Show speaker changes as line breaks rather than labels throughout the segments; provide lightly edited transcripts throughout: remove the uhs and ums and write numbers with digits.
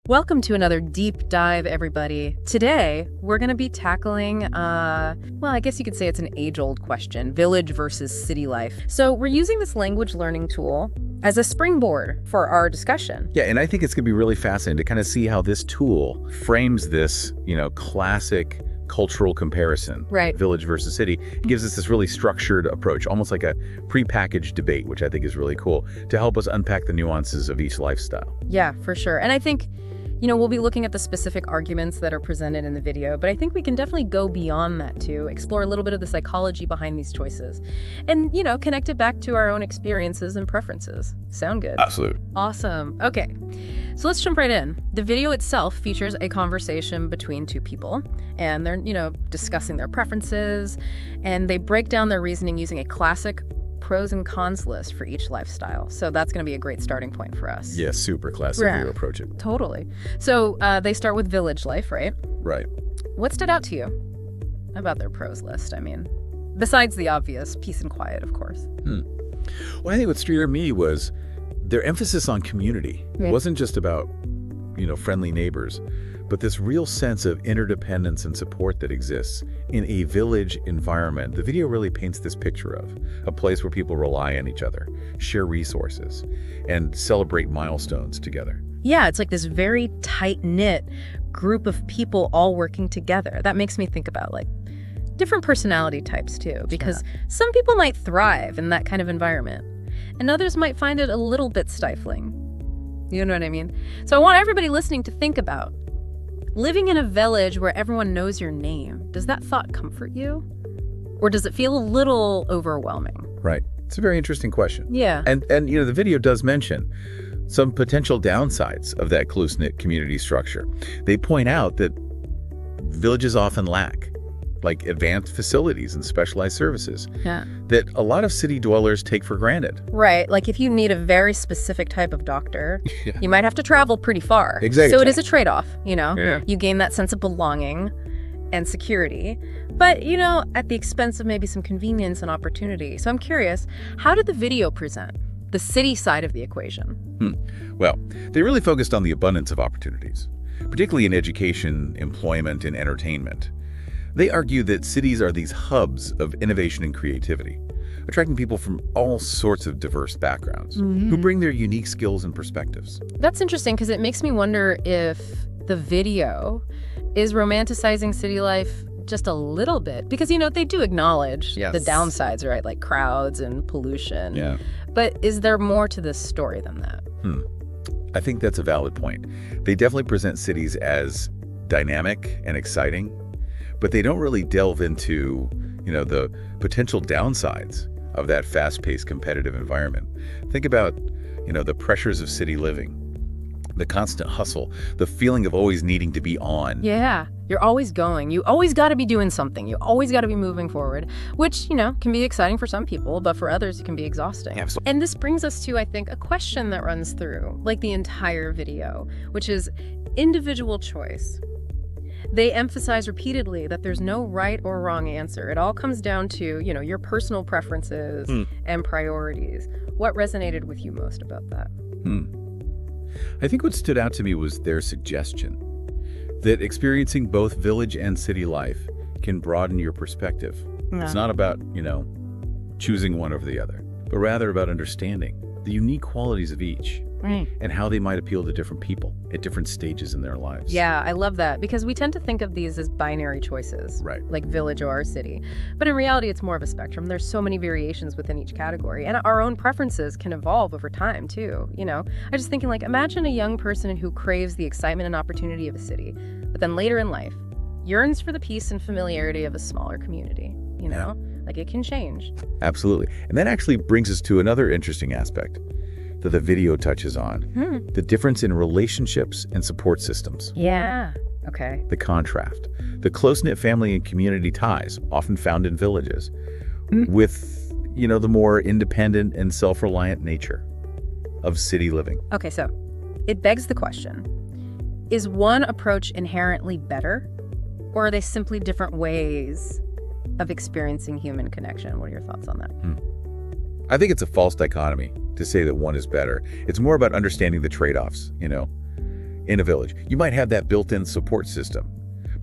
Welcome to another deep dive, everybody. Today, we're going to be tackling, well, I guess you could say it's an age-old question, village versus city life. So we're using this language learning tool as a springboard for our discussion.
Yeah, and I think it's going to be really fascinating to kind of see how this tool frames this, classic cultural comparison,
right?
Village versus city. It gives us this really structured approach, almost like a prepackaged debate, which I think is really cool, to help us unpack the nuances of each lifestyle.
Yeah, for sure. And I think we'll be looking at the specific arguments that are presented in the video, but I think we can definitely go beyond that too, explore a little bit of the psychology behind these choices, and, connect it back to our own experiences and preferences. Sound good?
Absolutely.
Awesome. Okay, so let's jump right in. The video itself features a conversation between two people, and they're, discussing their preferences, and they break down their reasoning using a classic pros and cons list for each lifestyle. So that's going to be a great starting point for us.
Yeah, super classic way to approach it.
Totally. So they start with village life, right?
Right.
What stood out to you about their pros list? I mean, besides the obvious, peace and quiet, of course.
Well, I think what stood out to me was their emphasis on community. It wasn't just about, friendly neighbors, but this real sense of interdependence and support that exists in a village environment. The video really paints this picture of a place where people rely on each other, share resources, and celebrate milestones together.
Yeah, it's like this very tight-knit group of people all working together. That makes me think about different personality types too, because some people might thrive in that kind of environment, and others might find it a little bit stifling. You know what I mean? So I want everybody listening to think about living in a village where everyone knows your name. Does that thought comfort you? Or does it feel a little overwhelming?
Right. It's a very interesting question.
Yeah.
And the video does mention some potential downsides of that close-knit community structure. They point out that villages often lack advanced facilities and specialized services that a lot of city dwellers take for granted.
Right. Like if you need a very specific type of doctor, you might have to travel pretty far.
Exactly.
So it is a trade-off,
Yeah.
You gain that sense of belonging and security, but, at the expense of maybe some convenience and opportunity. So I'm curious, how did the video present the city side of the equation?
Well, they really focused on the abundance of opportunities, particularly in education, employment, and entertainment. They argue that cities are these hubs of innovation and creativity, attracting people from all sorts of diverse backgrounds who bring their unique skills and perspectives.
That's interesting because it makes me wonder if the video is romanticizing city life just a little bit, because, they do acknowledge the downsides, right? Like crowds and pollution.
Yeah.
But is there more to this story than that?
I think that's a valid point. They definitely present cities as dynamic and exciting, but they don't really delve into, the potential downsides of that fast-paced competitive environment. Think about, the pressures of city living, the constant hustle, the feeling of always needing to be on.
Yeah, you're always going. You always got to be doing something. You always got to be moving forward, which, can be exciting for some people, but for others, it can be exhausting.
Absolutely.
And this brings us to, I think, a question that runs through, the entire video, which is individual choice. They emphasize repeatedly that there's no right or wrong answer. It all comes down to, your personal preferences and priorities. What resonated with you most about that?
I think what stood out to me was their suggestion that experiencing both village and city life can broaden your perspective. It's not about, choosing one over the other, but rather about understanding the unique qualities of each.
Right.
And how they might appeal to different people at different stages in their lives.
Yeah, I love that, because we tend to think of these as binary choices,
right? Like
village or city. But in reality, it's more of a spectrum. There's so many variations within each category, and our own preferences can evolve over time too. I'm just thinking, imagine a young person who craves the excitement and opportunity of a city, but then later in life yearns for the peace and familiarity of a smaller community. It can change.
Absolutely. And that actually brings us to another interesting aspect that the video touches on, the difference in relationships and support systems.
Yeah. Okay.
The contrast, the close-knit family and community ties often found in villages with, the more independent and self-reliant nature of city living.
Okay, so it begs the question, is one approach inherently better, or are they simply different ways of experiencing human connection? What are your thoughts on that?
I think it's a false dichotomy to say that one is better. It's more about understanding the trade-offs, in a village. You might have that built-in support system,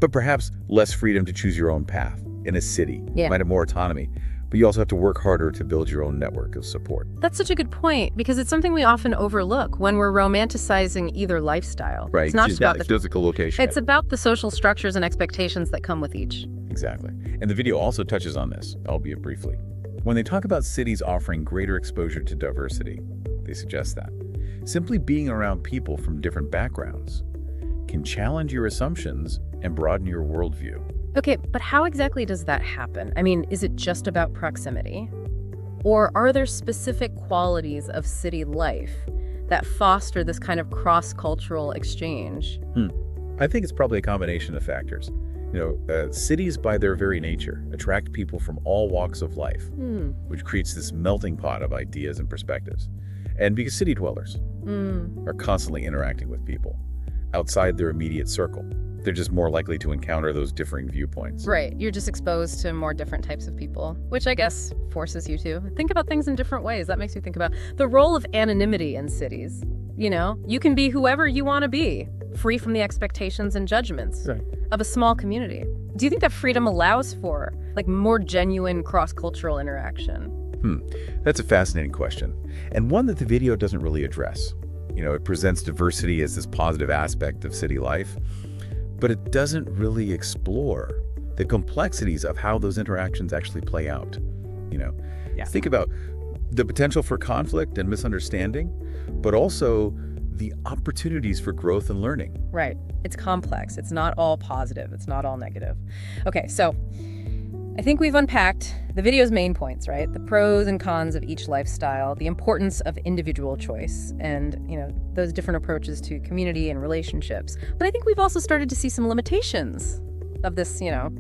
but perhaps less freedom to choose your own path. In a city, you might have more autonomy, but you also have to work harder to build your own network of support.
That's such a good point, because it's something we often overlook when we're romanticizing either lifestyle.
Right.
It's not just about the
physical location.
It's about the social structures and expectations that come with each.
Exactly. And the video also touches on this, albeit briefly. When they talk about cities offering greater exposure to diversity, they suggest that simply being around people from different backgrounds can challenge your assumptions and broaden your worldview.
Okay, but how exactly does that happen? I mean, is it just about proximity? Or are there specific qualities of city life that foster this kind of cross-cultural exchange?
I think it's probably a combination of factors. Cities by their very nature attract people from all walks of life, which creates this melting pot of ideas and perspectives. And because city dwellers are constantly interacting with people outside their immediate circle, they're just more likely to encounter those differing viewpoints.
Right. You're just exposed to more different types of people, which I guess forces you to think about things in different ways. That makes me think about the role of anonymity in cities. You can be whoever you want to be, free from the expectations and judgments of a small community. Do you think that freedom allows for more genuine cross-cultural interaction?
That's a fascinating question, and one that the video doesn't really address. It presents diversity as this positive aspect of city life, but it doesn't really explore the complexities of how those interactions actually play out. Think about the potential for conflict and misunderstanding, but also the opportunities for growth and learning.
Right. It's complex. It's not all positive. It's not all negative. Okay, so I think we've unpacked the video's main points, right? The pros and cons of each lifestyle, the importance of individual choice, and, those different approaches to community and relationships. But I think we've also started to see some limitations of this, a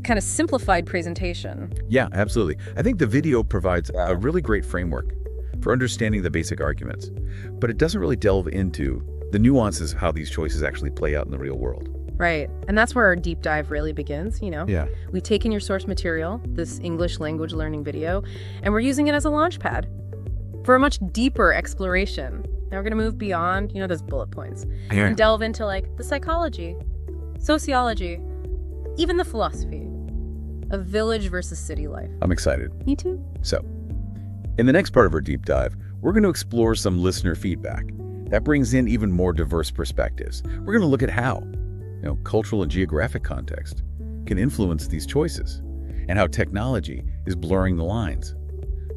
kind of simplified presentation.
Yeah, absolutely. I think the video provides a really great framework for understanding the basic arguments, but it doesn't really delve into the nuances of how these choices actually play out in the real world.
Right. And that's where our deep dive really begins,
Yeah.
We've taken your source material, this English language learning video, and we're using it as a launch pad for a much deeper exploration. Now we're going to move beyond, those bullet points and delve into the psychology, sociology, even the philosophy of village versus city life.
I'm excited.
Me too.
So, in the next part of our deep dive, we're going to explore some listener feedback that brings in even more diverse perspectives. We're going to look at how cultural and geographic context can influence these choices, and how technology is blurring the lines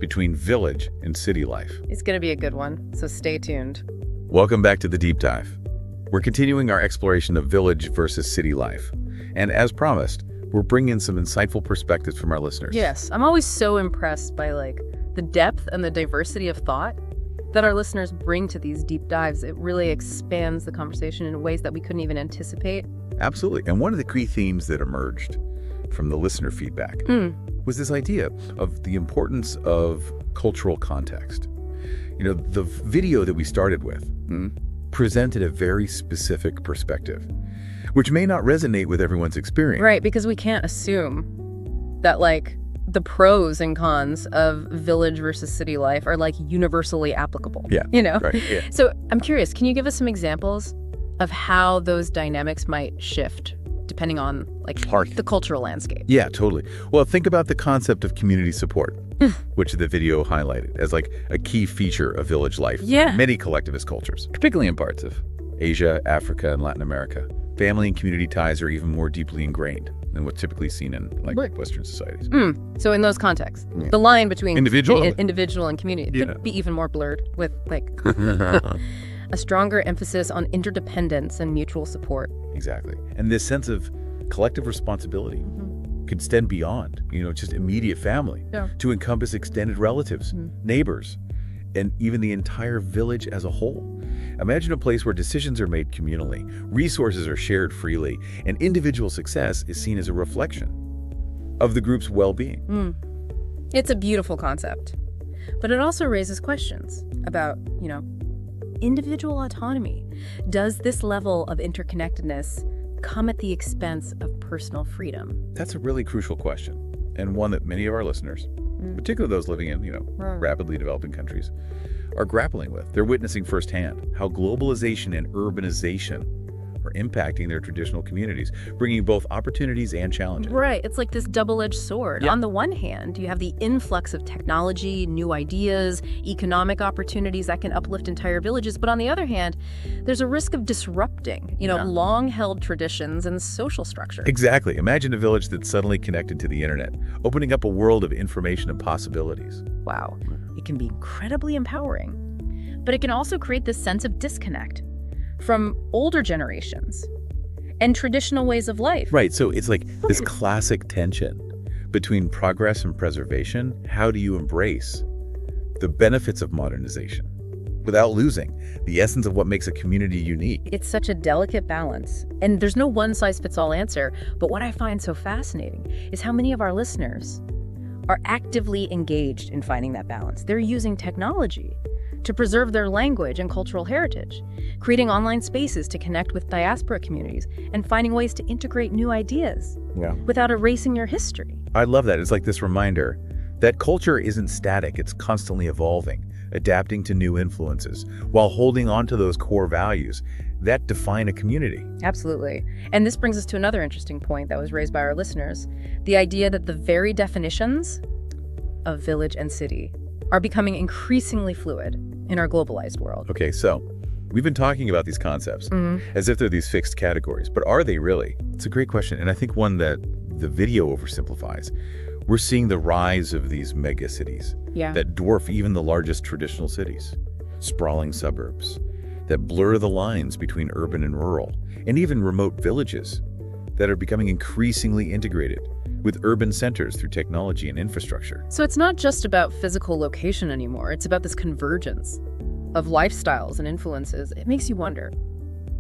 between village and city life.
It's going to be a good one, so stay tuned.
Welcome back to the deep dive. We're continuing our exploration of village versus city life. And as promised, we're bringing in some insightful perspectives from our listeners.
Yes, I'm always so impressed by the depth and the diversity of thought that our listeners bring to these deep dives. It really expands the conversation in ways that we couldn't even anticipate.
Absolutely. And one of the key themes that emerged from the listener feedback was this idea of the importance of cultural context. The video that we started with presented a very specific perspective, which may not resonate with everyone's experience.
Right, because we can't assume that the pros and cons of village versus city life are universally applicable.
Yeah. Right. Yeah.
So I'm curious, can you give us some examples of how those dynamics might shift depending on the cultural landscape?
Yeah, totally. Well, think about the concept of community support, which the video highlighted as a key feature of village life in many collectivist cultures, particularly in parts of Asia, Africa, and Latin America. Family and community ties are even more deeply ingrained than what's typically seen in Western societies.
So in those contexts, the line between
individual
and community could be even more blurred with a stronger emphasis on interdependence and mutual support.
Exactly. And this sense of collective responsibility could extend beyond, just immediate family to encompass extended relatives, neighbors, and even the entire village as a whole. Imagine a place where decisions are made communally, resources are shared freely, and individual success is seen as a reflection of the group's well-being.
It's a beautiful concept, but it also raises questions about, individual autonomy. Does this level of interconnectedness come at the expense of personal freedom?
That's a really crucial question, and one that many of our listeners, particularly those living in, rapidly developing countries, are grappling with. They're witnessing firsthand how globalization and urbanization are impacting their traditional communities, bringing both opportunities and challenges.
Right. It's like this double-edged sword.
Yeah.
On the one hand, you have the influx of technology, new ideas, economic opportunities that can uplift entire villages. But on the other hand, there's a risk of disrupting, long-held traditions and social structure.
Exactly. Imagine a village that's suddenly connected to the internet, opening up a world of information and possibilities.
Wow. It can be incredibly empowering. But it can also create this sense of disconnect from older generations and traditional ways of life.
Right, so it's like this classic tension between progress and preservation. How do you embrace the benefits of modernization without losing the essence of what makes a community unique?
It's such a delicate balance, and there's no one-size-fits-all answer, but what I find so fascinating is how many of our listeners are actively engaged in finding that balance. They're using technology to preserve their language and cultural heritage, creating online spaces to connect with diaspora communities, and finding ways to integrate new ideas without erasing your history.
I love that. It's like this reminder that culture isn't static. It's constantly evolving, adapting to new influences, while holding on to those core values that define a community.
Absolutely. And this brings us to another interesting point that was raised by our listeners, the idea that the very definitions of village and city are becoming increasingly fluid in our globalized world.
Okay, so we've been talking about these concepts as if they're these fixed categories, but are they really? It's a great question, and I think one that the video oversimplifies. We're seeing the rise of these mega cities that dwarf even the largest traditional cities, sprawling suburbs that blur the lines between urban and rural, and even remote villages that are becoming increasingly integrated with urban centers through technology and infrastructure.
So it's not just about physical location anymore. It's about this convergence of lifestyles and influences. It makes you wonder,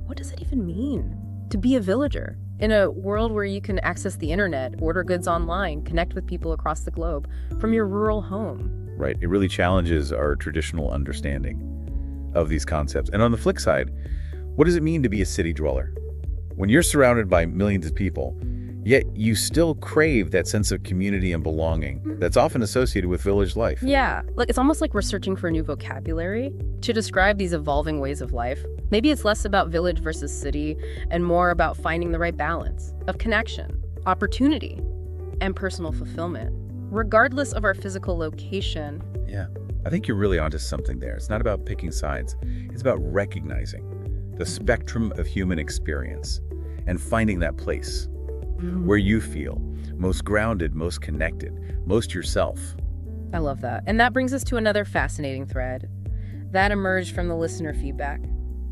what does it even mean to be a villager in a world where you can access the internet, order goods online, connect with people across the globe from your rural home?
Right. It really challenges our traditional understanding of these concepts. And on the flip side, what does it mean to be a city dweller? When you're surrounded by millions of people, yet you still crave that sense of community and belonging that's often associated with village life.
Yeah, like it's almost like we're searching for a new vocabulary to describe these evolving ways of life. Maybe it's less about village versus city and more about finding the right balance of connection, opportunity, and personal fulfillment, regardless of our physical location.
Yeah, I think you're really onto something there. It's not about picking sides. It's about recognizing the spectrum of human experience and finding that place where you feel most grounded, most connected, most yourself.
I love that. And that brings us to another fascinating thread that emerged from the listener feedback,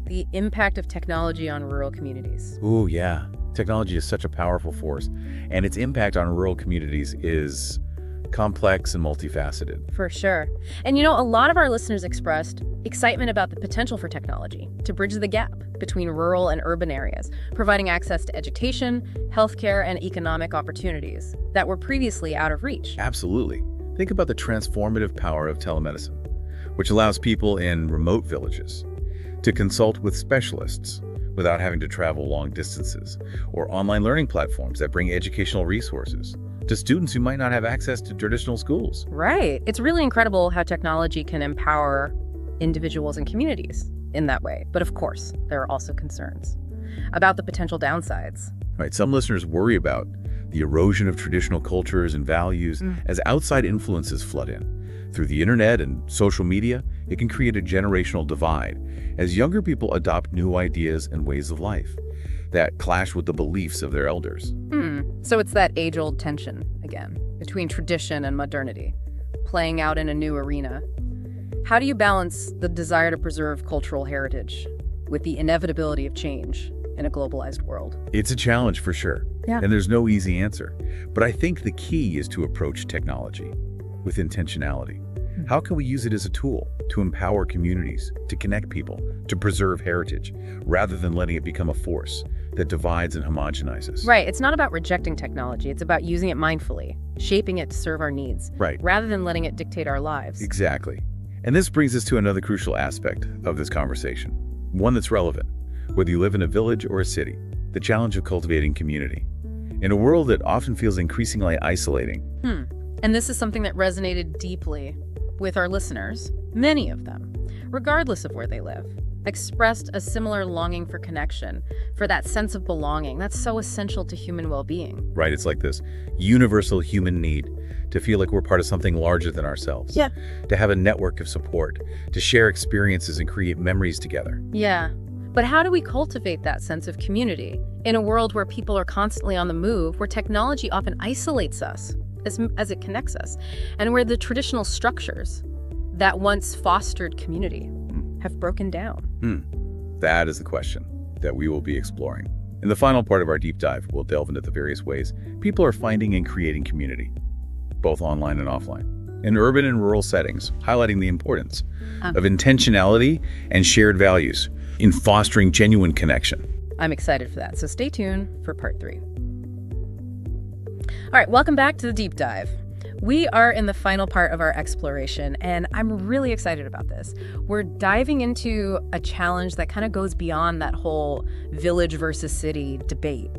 the impact of technology on rural communities.
Ooh, yeah. Technology is such a powerful force, and its impact on rural communities is complex and multifaceted.
For sure. And a lot of our listeners expressed excitement about the potential for technology to bridge the gap between rural and urban areas, providing access to education, healthcare, and economic opportunities that were previously out of reach.
Absolutely. Think about the transformative power of telemedicine, which allows people in remote villages to consult with specialists without having to travel long distances, or online learning platforms that bring educational resources to students who might not have access to traditional schools.
Right. It's really incredible how technology can empower individuals and communities in that way. But of course, there are also concerns about the potential downsides.
Right. Some listeners worry about the erosion of traditional cultures and values as outside influences flood in. Through the internet and social media, it can create a generational divide as younger people adopt new ideas and ways of life that clash with the beliefs of their elders.
So it's that age-old tension, again, between tradition and modernity, playing out in a new arena. How do you balance the desire to preserve cultural heritage with the inevitability of change in a globalized world?
It's a challenge for sure, and there's no easy answer. But I think the key is to approach technology with intentionality. How can we use it as a tool to empower communities, to connect people, to preserve heritage, rather than letting it become a force that divides and homogenizes?
Right. It's not about rejecting technology. It's about using it mindfully, shaping it to serve our needs, rather than letting it dictate our lives.
Exactly. And this brings us to another crucial aspect of this conversation, one that's relevant, whether you live in a village or a city, the challenge of cultivating community. In a world that often feels increasingly isolating.
And this is something that resonated deeply with our listeners, many of them. regardless of where they live, expressed a similar longing for connection, for that sense of belonging. That's so essential to human well-being.
Right, it's like this universal human need to feel like we're part of something larger than ourselves.
Yeah.
To have a network of support, to share experiences and create memories together.
Yeah. But how do we cultivate that sense of community in a world where people are constantly on the move, where technology often isolates us as it connects us, and where the traditional structures that once fostered community have broken down?
That is the question that we will be exploring. In the final part of our deep dive, we'll delve into the various ways people are finding and creating community, both online and offline, in urban and rural settings, highlighting the importance of intentionality and shared values in fostering genuine connection.
I'm excited for that, so stay tuned for part 3. All right, welcome back to the deep dive. We are in the final part of our exploration, and I'm really excited about this. We're diving into a challenge that kind of goes beyond that whole village versus city debate.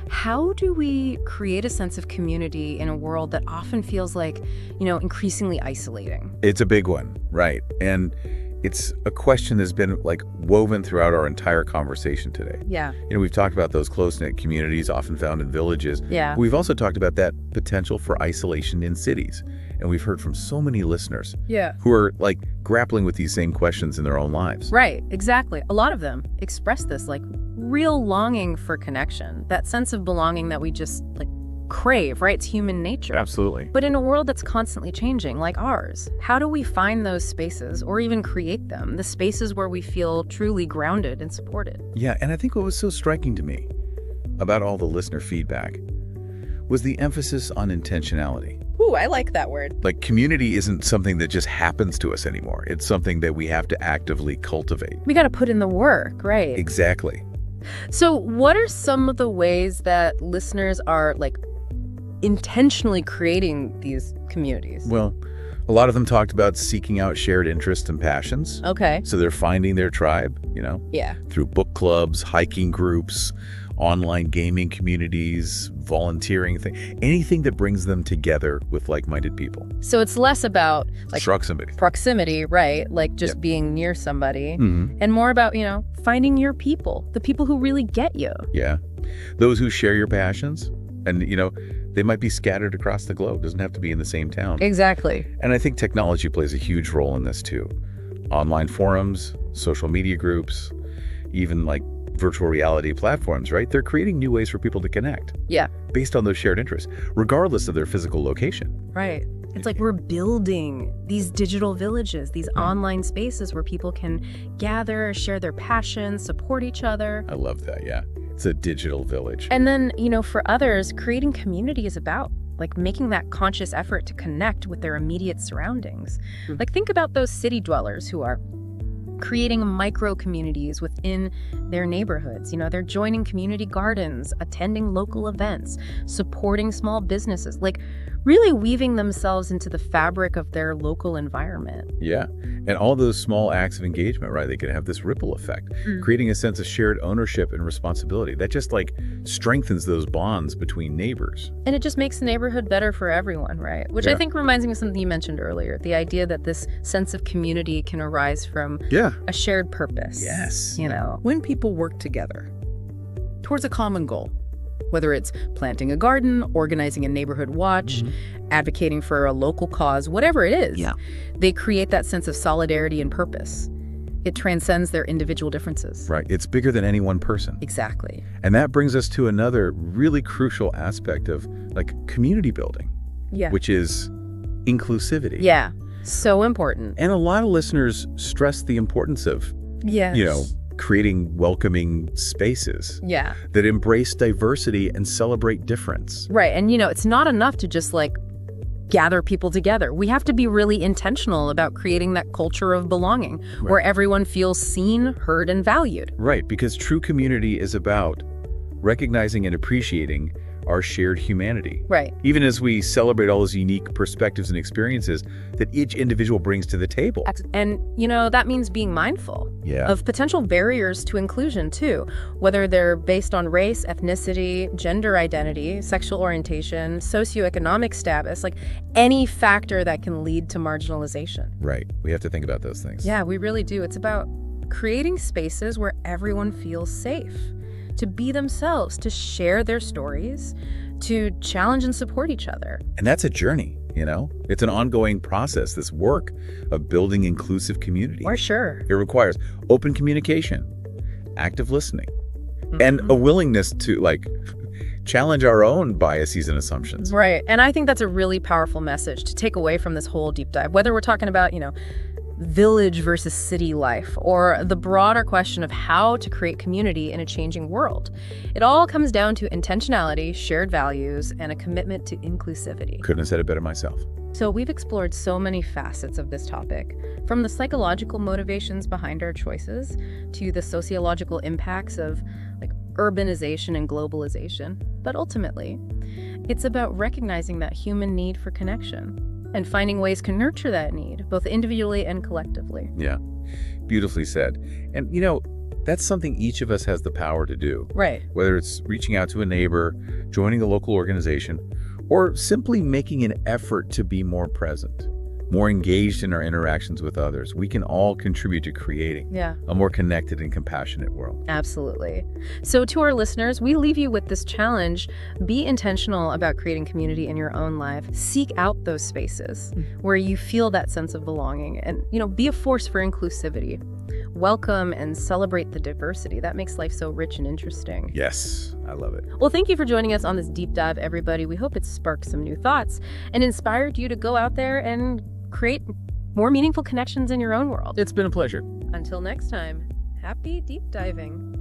How do we create a sense of community in a world that often feels like, increasingly isolating?
It's a big one, right? And it's a question that's been woven throughout our entire conversation today.
Yeah.
We've talked about those close-knit communities often found in villages.
Yeah.
We've also talked about that potential for isolation in cities. And we've heard from so many listeners who are grappling with these same questions in their own lives.
Right, exactly. A lot of them express this real longing for connection, that sense of belonging that we just crave, right? It's human nature.
Absolutely.
But in a world that's constantly changing, like ours, how do we find those spaces or even create them, the spaces where we feel truly grounded and supported?
Yeah, and I think what was so striking to me about all the listener feedback was the emphasis on intentionality.
Ooh, I like that word.
Community isn't something that just happens to us anymore. It's something that we have to actively cultivate.
We got to put in the work, right?
Exactly.
So what are some of the ways that listeners are intentionally creating these communities?
Well, a lot of them talked about seeking out shared interests and passions.
Okay.
So they're finding their tribe,
Yeah.
through book clubs, hiking groups, online gaming communities, volunteering, anything that brings them together with like-minded people.
So it's less about
proximity,
right? Just being near somebody,
Mm-hmm.
and more about, finding your people, the people who really get you.
Yeah. Those who share your passions, and, they might be scattered across the globe. Doesn't have to be in the same town.
Exactly.
And I think technology plays a huge role in this too. Online forums, social media groups, even virtual reality platforms, right? They're creating new ways for people to connect.
Yeah.
Based on those shared interests, regardless of their physical location.
Right. It's we're building these digital villages, these online spaces where people can gather, share their passions, support each other.
I love that, yeah. It's a digital village.
And then, for others, creating community is about making that conscious effort to connect with their immediate surroundings. Think about those city dwellers who are creating micro communities within their neighborhoods. They're joining community gardens, attending local events, supporting small businesses, really weaving themselves into the fabric of their local environment.
Yeah. And all those small acts of engagement, right? They can have this ripple effect, creating a sense of shared ownership and responsibility that just strengthens those bonds between neighbors.
And it just makes the neighborhood better for everyone, right? Which I think reminds me of something you mentioned earlier, the idea that this sense of community can arise from a shared purpose.
Yes.
When people work together towards a common goal, whether it's planting a garden, organizing a neighborhood watch, advocating for a local cause, whatever it is, they create that sense of solidarity and purpose. It transcends their individual differences.
Right. It's bigger than any one person.
Exactly.
And that brings us to another really crucial aspect of community building, which is inclusivity.
Yeah. So important.
And a lot of listeners stress the importance of, creating welcoming spaces that embrace diversity and celebrate difference.
Right. And, it's not enough to just gather people together. We have to be really intentional about creating that culture of belonging where everyone feels seen, heard, and valued.
Right. Because true community is about recognizing and appreciating our shared humanity.
Right.
Even as we celebrate all those unique perspectives and experiences that each individual brings to the table.
And, that means being mindful of potential barriers to inclusion, too, whether they're based on race, ethnicity, gender identity, sexual orientation, socioeconomic status, like any factor that can lead to marginalization.
Right. We have to think about those things.
Yeah, we really do. It's about creating spaces where everyone feels safe to be themselves, to share their stories, to challenge and support each other.
And that's a journey, It's an ongoing process, this work of building inclusive community.
For sure.
It requires open communication, active listening, and a willingness to, challenge our own biases and assumptions.
Right. And I think that's a really powerful message to take away from this whole deep dive, whether we're talking about, village versus city life, or the broader question of how to create community in a changing world. It all comes down to intentionality, shared values, and a commitment to inclusivity.
Couldn't have said it better myself.
So we've explored so many facets of this topic, from the psychological motivations behind our choices to the sociological impacts of urbanization and globalization. But ultimately, it's about recognizing that human need for connection and finding ways to nurture that need, both individually and collectively.
Yeah, beautifully said. And, that's something each of us has the power to do.
Right.
Whether it's reaching out to a neighbor, joining a local organization, or simply making an effort to be more present, more engaged in our interactions with others, we can all contribute to creating a more connected and compassionate world.
Absolutely. So to our listeners, we leave you with this challenge. Be intentional about creating community in your own life. Seek out those spaces where you feel that sense of belonging and, be a force for inclusivity. Welcome and celebrate the diversity. That makes life so rich and interesting.
Yes, I love it.
Well, thank you for joining us on this deep dive, everybody. We hope it sparked some new thoughts and inspired you to go out there and create more meaningful connections in your own world.
It's been a pleasure.
Until next time, happy deep diving.